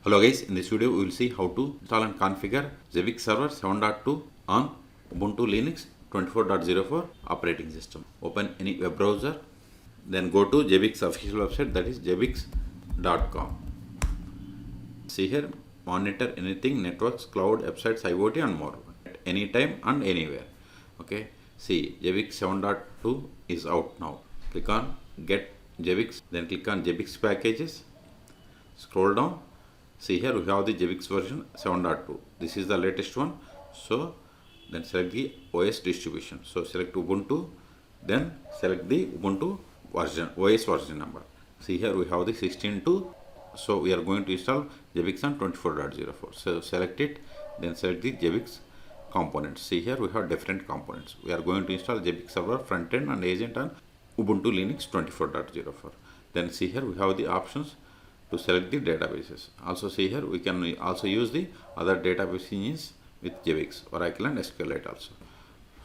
Hello guys, in this video we will see how to install and configure Zabbix server 7.2 on Ubuntu Linux 24.04 operating system. Open any web browser, then go to Zabbix official website, that is zabbix.com. See here, monitor anything, networks, cloud, websites, IoT and more at any time and anywhere. Okay, see Zabbix 7.2 is out now. Click on get Zabbix, then click on Zabbix packages, scroll down. See here we have the Zabbix version 7.2. This is the latest one. So then select the OS distribution. So select Ubuntu, then select the Ubuntu version, OS version number. See here we have the 16.2. So we are going to install Zabbix on 24.04. So select it, then select the Zabbix components. See here we have different components. We are going to install Zabbix server, front end and agent on Ubuntu Linux 24.04. Then see here we have the options to select the databases. Also see here we can also use the other database engines with Zabbix, Oracle and SQLite also.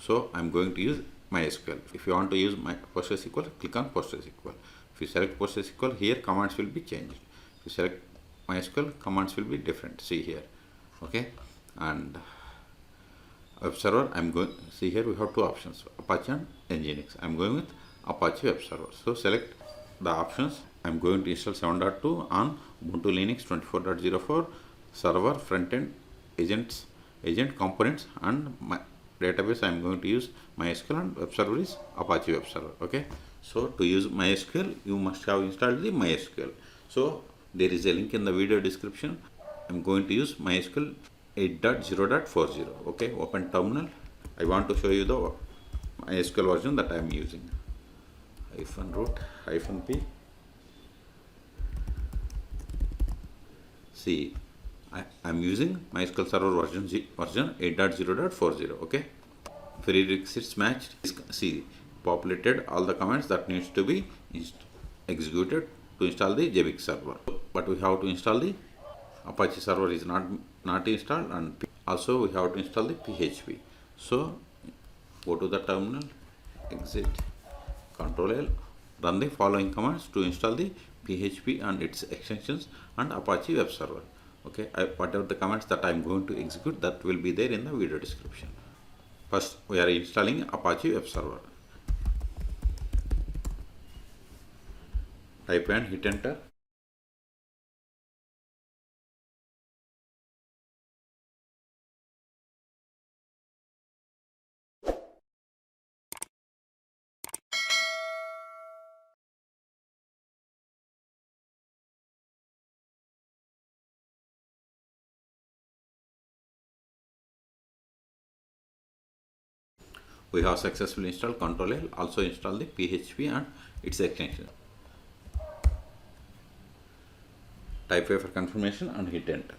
So I am going to use MySQL. If you want to use my PostgreSQL, click on PostgreSQL. If you select PostgreSQL, here commands will be changed. If you select MySQL, commands will be different. See here, okay. And web server, I'm going. See here we have two options: Apache and Nginx. I'm going with Apache web server. So select the options. I'm going to install 7.2 on Ubuntu Linux 24.04 server, front-end, agent components and my database. I'm going to use MySQL and web server is Apache web server. Okay. So to use MySQL, you must have installed the MySQL. So there is a link in the video description. I'm going to use MySQL 8.0.40. Okay. Open terminal. I want to show you the MySQL version that I am using. -root -p. See, I am using MySQL server version 8.0.40. Okay, prerequisites matched. See, populated all the commands that needs to be executed to install the Zabbix server. But we have to install the Apache server is not installed, and also we have to install the PHP. So go to the terminal, exit, Ctrl-L, run the following commands to install the PHP and its extensions and Apache web server. Okay, whatever the commands that I am going to execute, that will be there in the video description. First, we are installing Apache web server. Type and hit enter. We have successfully installed Ctrl-L, also install the PHP and its extension. Type A for confirmation and hit enter.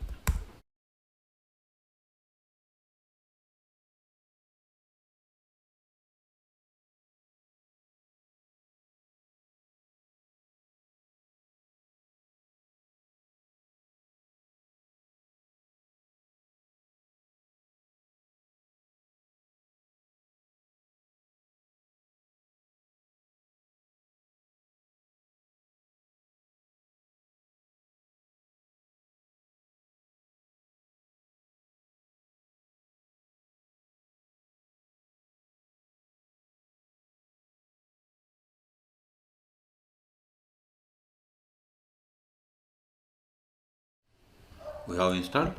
We have installed.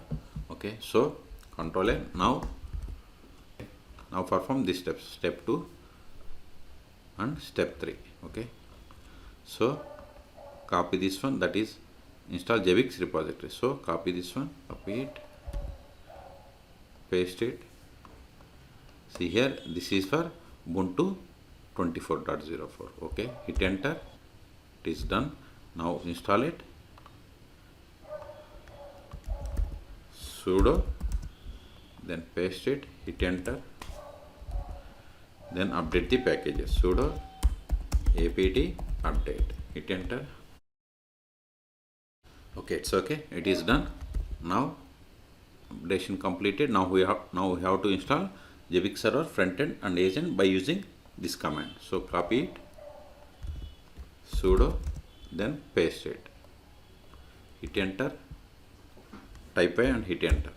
Okay, so Ctrl-L. Now perform these steps, step 2 and step 3. Okay, so copy this one, that is install Zabbix repository. So copy this one, copy it, paste it. See here, this is for Ubuntu 24.04. Okay, hit enter. It is done. Now install it. Sudo, then paste it, hit enter, then update the packages. Sudo apt update, hit enter. Okay, it's okay, it is done. Now updation completed. Now we have to install Zabbix server, front end and agent by using this command. So copy it, sudo, then paste it, hit enter. type A and hit enter.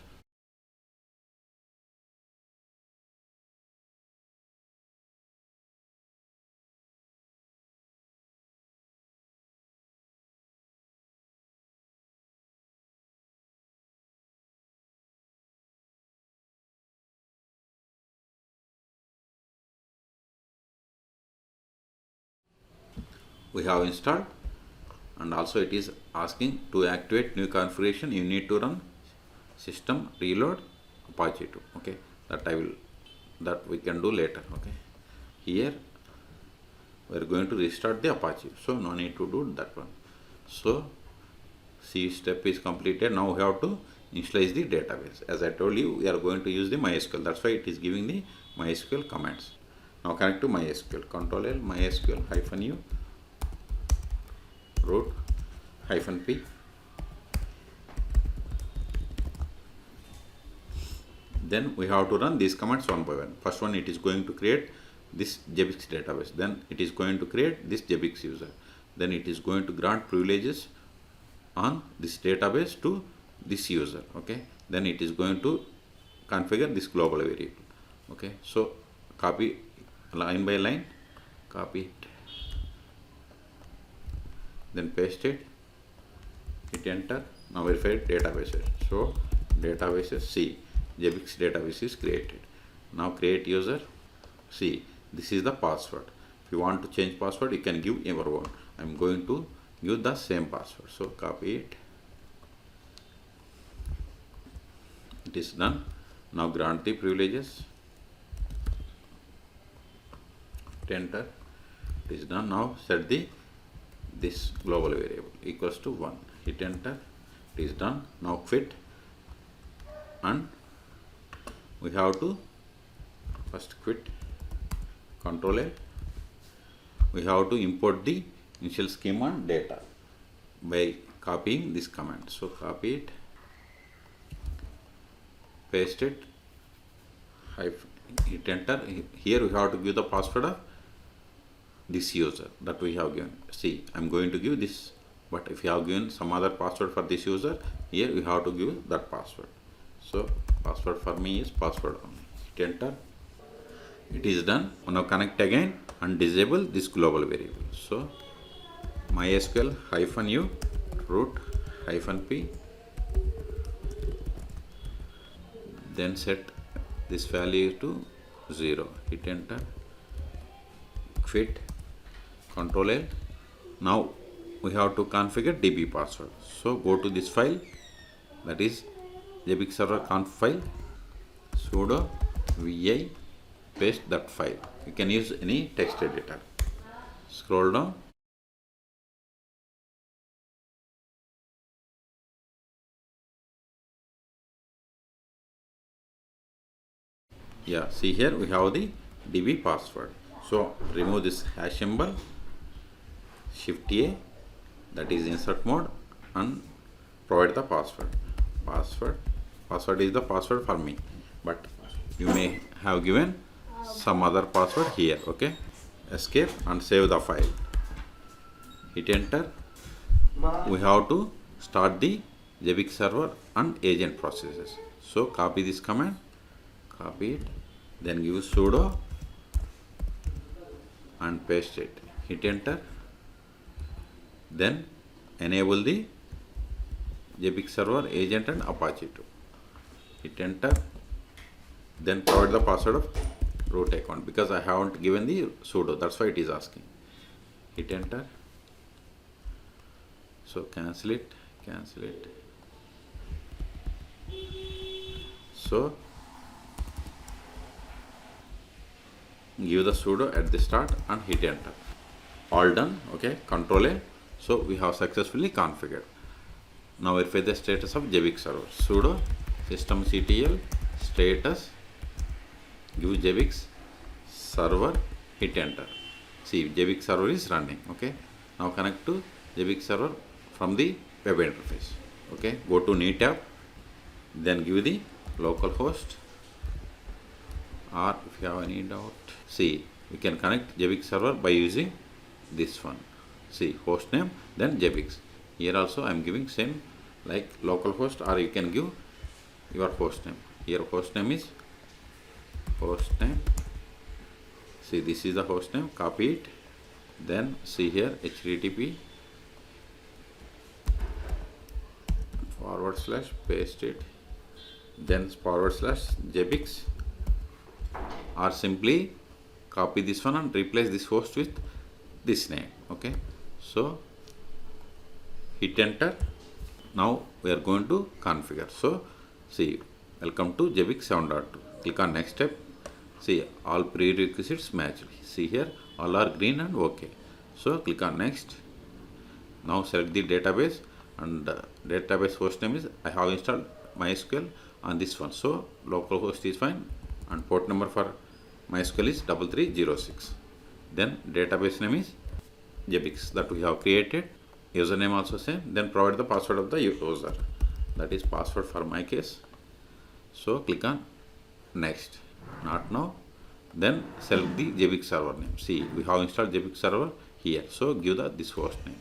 We have installed, and also it is asking to activate new configuration you need to run system reload Apache 2. Okay, that we can do later. Okay, here we are going to restart the Apache, so no need to do that one. So C step is completed. Now we have to initialize the database. As I told you, we are going to use the MySQL. That's why it is giving the MySQL commands. Now connect to MySQL. Control L mysql -u root -p. Then we have to run these commands one by one. First one, it is going to create this Zabbix database. Then it is going to create this Zabbix user. Then it is going to grant privileges on this database to this user. Okay. Then it is going to configure this global variable. Okay. So copy line by line, copy it, then paste it, hit enter. Now verify databases. So databases, C, Zabbix database is created. Now create user. See, this is the password. If you want to change password, you can give your own. I am going to give the same password. So copy it. It is done. Now grant the privileges. Hit enter. It is done. Now set this global variable equals to 1. Hit enter. It is done. Now quit, and we have to first quit. Control A. We have to import the initial schema data by copying this command. So copy it, paste it, hit enter. Here we have to give the password of this user that we have given. See, I am going to give this, but if you have given some other password for this user, here we have to give that password. So password for me is password only. Hit enter. It is done. Now connect again and disable this global variable. So mysql -u root -p, then set this value to 0. Hit enter. Quit. Control L. Now we have to configure DB password. So go to this file, that is Zabbix server conf file, sudo vi, paste that file. You can use any text editor. Scroll down. Yeah, see here we have the DB password. So remove this hash symbol, shift A, that is insert mode, and provide the password. Password is the password for me, but you may have given some other password here. Okay, escape and save the file. Hit enter. We have to start the Zabbix server and agent processes. So copy this command, copy it, then give sudo and paste it. Hit enter. Then enable the Zabbix server, agent and Apache 2. Hit enter. Then provide the password of root account, because I haven't given the sudo, that's why it is asking. Hit enter. So cancel it. So give the sudo at the start and hit enter. All done. Okay, Control A. So we have successfully configured. Now verify the status of Zabbix server. Sudo systemctl status, give Zabbix server, hit enter. See, Zabbix server is running. Okay, now connect to Zabbix server from the web interface. Okay, go to new tab, then give the localhost, or if you have any doubt, see, we can connect Zabbix server by using this one. See, host name, then Zabbix. Here also I am giving same like localhost, or you can give your host name. Here host name is host name. See, this is the host name, copy it, then see here http / paste it, then / Zabbix, or simply copy this one and replace this host with this name. Okay, so hit enter. Now we are going to configure. So see, welcome to Zabbix 7.2. Click on next step. See, all prerequisites matched. See here, all are green and okay. So click on next. Now select the database, and database host name is, I have installed MySQL on this one. So localhost is fine, and port number for MySQL is 3306. Then database name is Zabbix that we have created. Username also same. Then provide the password of the user. That is password for my case. So click on next. Not now. Then select the Zabbix server name. See, we have installed Zabbix server here. So give this host name.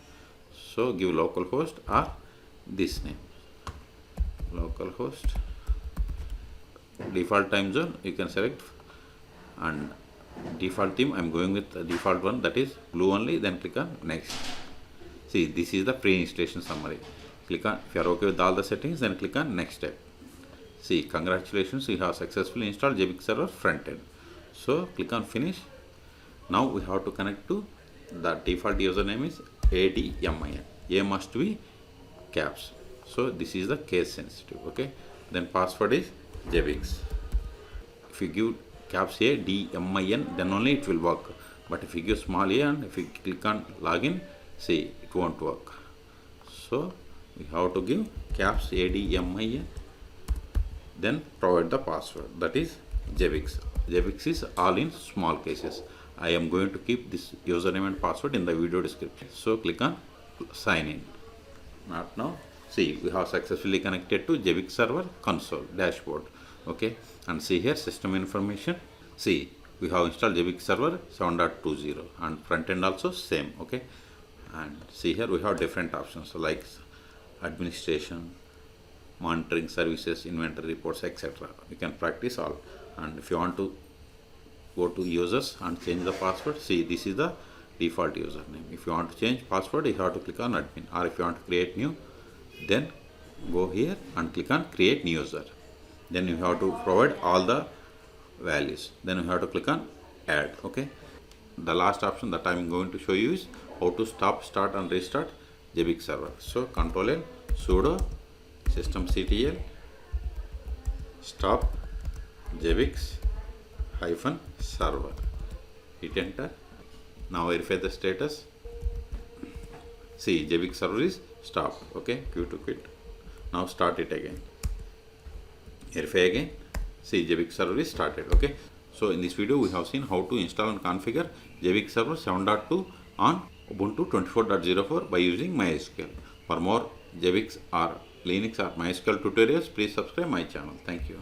So give localhost or this name. Localhost. Default time zone you can select, and default theme I'm going with the default one, that is blue only. Then click on next. See, this is the pre-installation summary. Click on, if you are okay with all the settings, then click on next step. See, congratulations, you have successfully installed Zabbix server front end. So click on finish. Now we have to connect to the default username is admin. A must be caps. So this is the case sensitive. Okay. Then password is Zabbix. If you give caps A DMIN, then only it will work. But if you give small a and if you click on login, see, it won't work. So we have to give caps ADMIN, then provide the password, that is Zabbix. Zabbix is all in small cases. I am going to keep this username and password in the video description. So click on sign in. Not now. See, we have successfully connected to Zabbix server console dashboard. Okay, and see here system information. See, we have installed Zabbix server 7.20 and front end also same. Okay, and see here we have different options like administration, monitoring services, inventory reports, etc. You can practice all. And if you want to go to users and change the password, see, this is the default username. If you want to change password, you have to click on admin, or if you want to create new, then go here and click on create new user. Then you have to provide all the values. Then you have to click on add. Okay, the last option that I am going to show you is how to stop, start and restart Zabbix server. So Ctrl L, sudo systemctl stop Zabbix -server. Hit enter. Now verify the status. See, Zabbix server is stopped. Okay, Q to quit. Now start it again. Verify again. See, Zabbix server is started. Okay, so in this video we have seen how to install and configure Zabbix server 7.2 on Ubuntu 24.04 by using MySQL. For more Zabbix or Linux or MySQL tutorials, please subscribe my channel. Thank you.